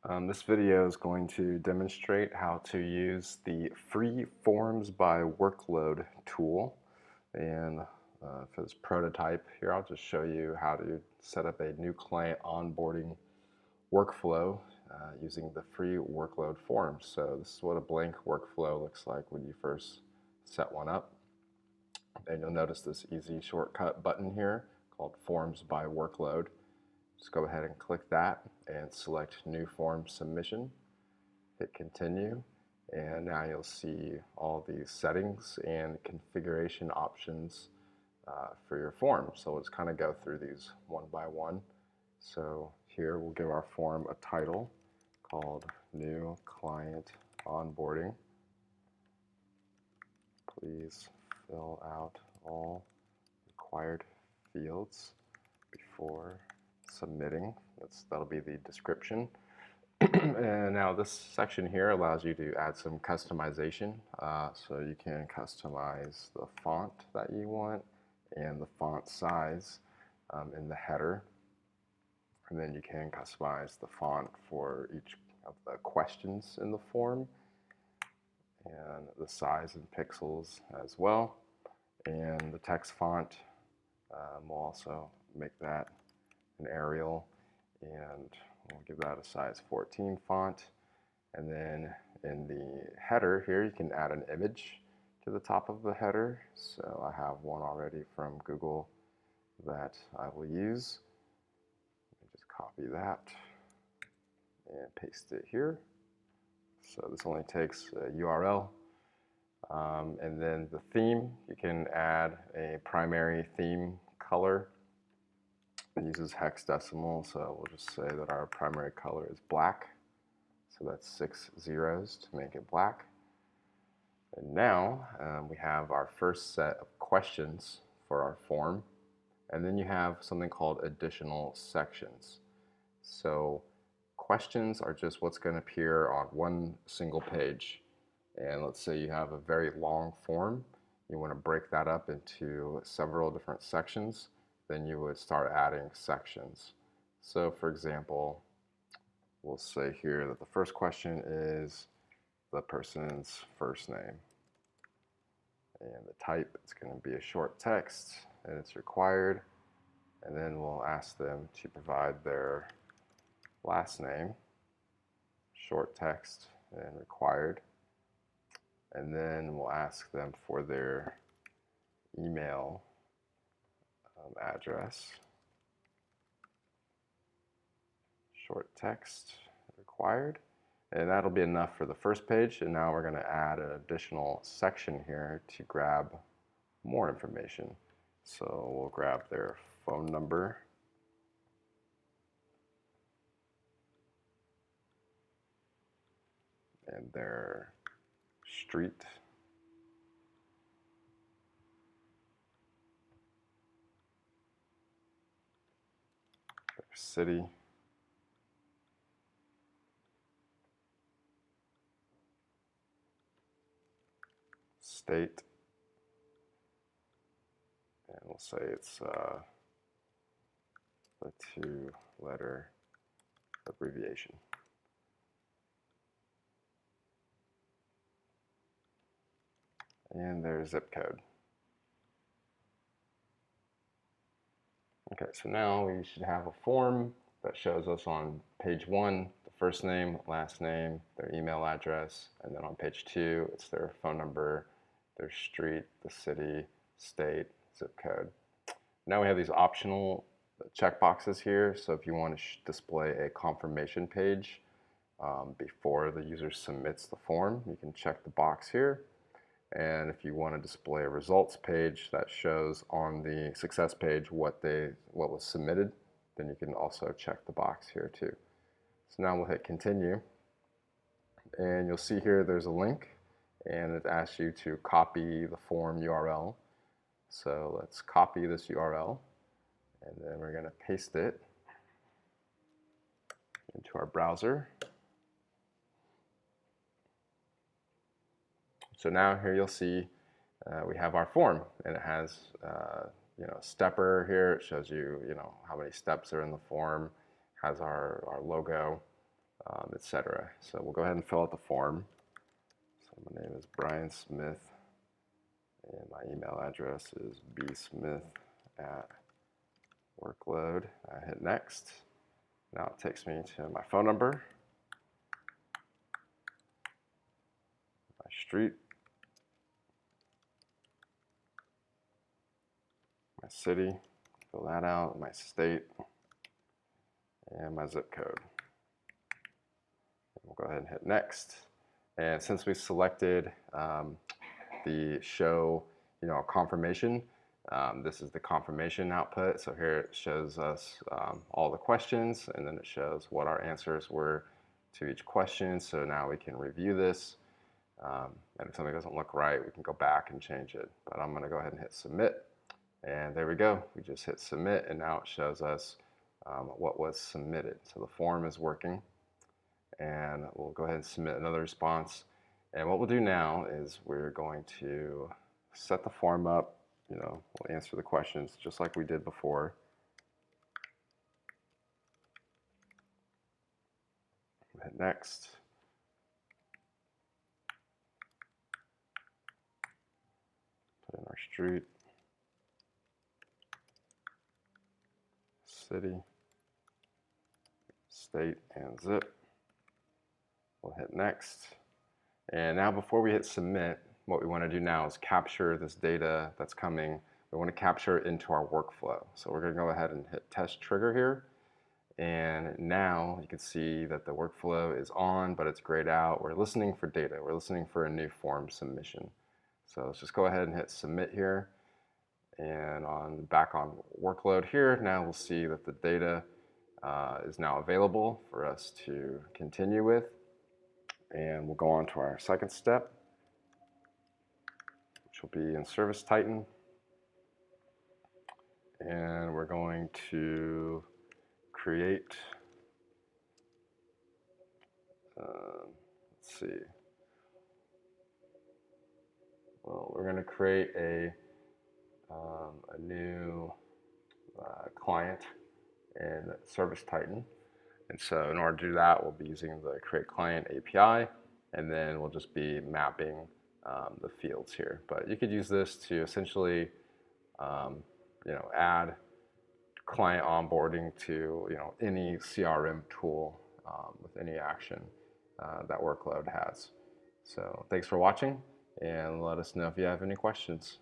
This video is going to demonstrate how to use the free Forms by Workload tool. And for this prototype here, I'll just show you how to set up a new client onboarding workflow using the free Workload Forms. So this is what a blank workflow looks like when you first set one up. And you'll notice this easy shortcut button here called Forms by Workload. Just go ahead and click that and select New Form Submission. Hit Continue, and now you'll see all these settings and configuration options for your form. So let's kind of go through these one by one. So here we'll give our form a title called New Client Onboarding. Please fill out all required fields before submitting. That'll be the description. And now this section here allows you to add some customization. So you can customize the font that you want and the font size in the header. And then you can customize the font for each of the questions in the form and the size in pixels as well. And the text font, we'll also make that an Arial, and we'll give that a size 14 font. And then in the header here, you can add an image to the top of the header. So I have one already from Google that I will use. Let me just copy that and paste it here. So this only takes a URL. And then the theme, you can add a primary theme color. It uses hexadecimal, so we'll just say that our primary color is black. So that's 6 zeros to make it black. And now we have our first set of questions for our form. And then you have something called additional sections. So questions are just what's going to appear on one single page. And let's say you have a very long form. You want to break that up into several different sections. Then you would start adding sections. So for example, we'll say here that the first question is the person's first name. And the type is going to be a short text, and it's required. And then we'll ask them to provide their last name, short text and required. And then we'll ask them for their email address, short text required. And that'll be enough for the first page. And now we're going to add an additional section here to grab more information. So we'll grab their phone number, and their street, their city, state, and we'll say it's the 2-letter abbreviation. And their zip code. Okay, so now we should have a form that shows us on page 1 the first name, last name, their email address, and then on page 2 it's their phone number, their street, the city, state, zip code. Now we have these optional checkboxes here, so if you want to display a confirmation page before the user submits the form, you can check the box here. And if you want to display a results page that shows on the success page what was submitted, then you can also check the box here too. So now we'll hit continue, and you'll see here there's a link, and it asks you to copy the form URL. So let's copy this URL, and then we're going to paste it into our browser. So now here you'll see we have our form, and it has a stepper here. It shows you how many steps are in the form. Has our logo. etc. So we'll go ahead and fill out the form. So my name is Brian Smith, and my email address is bsmith@workload. I hit next. Now it takes me to my phone number, my street, my city, fill that out, my state, and my zip code. We'll go ahead and hit next. And since we selected the show, confirmation, this is the confirmation output. So here it shows us all the questions, and then it shows what our answers were to each question. So now we can review this. And if something doesn't look right, we can go back and change it. But I'm going to go ahead and hit submit. And there we go. We just hit submit, and now it shows us what was submitted. So the form is working. And we'll go ahead and submit another response. And what we'll do now is we're going to set the form up. We'll answer the questions just like we did before. Hit next. Put in our street, city, state, and zip. We'll hit next. And now before we hit submit, what we want to do now is capture this data that's coming. We want to capture it into our workflow. So we're going to go ahead and hit test trigger here. And now you can see that the workflow is on, but it's grayed out. We're listening for data. We're listening for a new form submission. So let's just go ahead and hit submit here. And back on workload here, now we'll see that the data is now available for us to continue with. And we'll go on to our second step, which will be in Service Titan. And we're going to create, let's see. Well, we're going to create a new client in Service Titan. And so in order to do that, we'll be using the create client API, and then we'll just be mapping the fields here. But you could use this to essentially add client onboarding to any CRM tool with any action that Workload has. So thanks for watching, and let us know if you have any questions.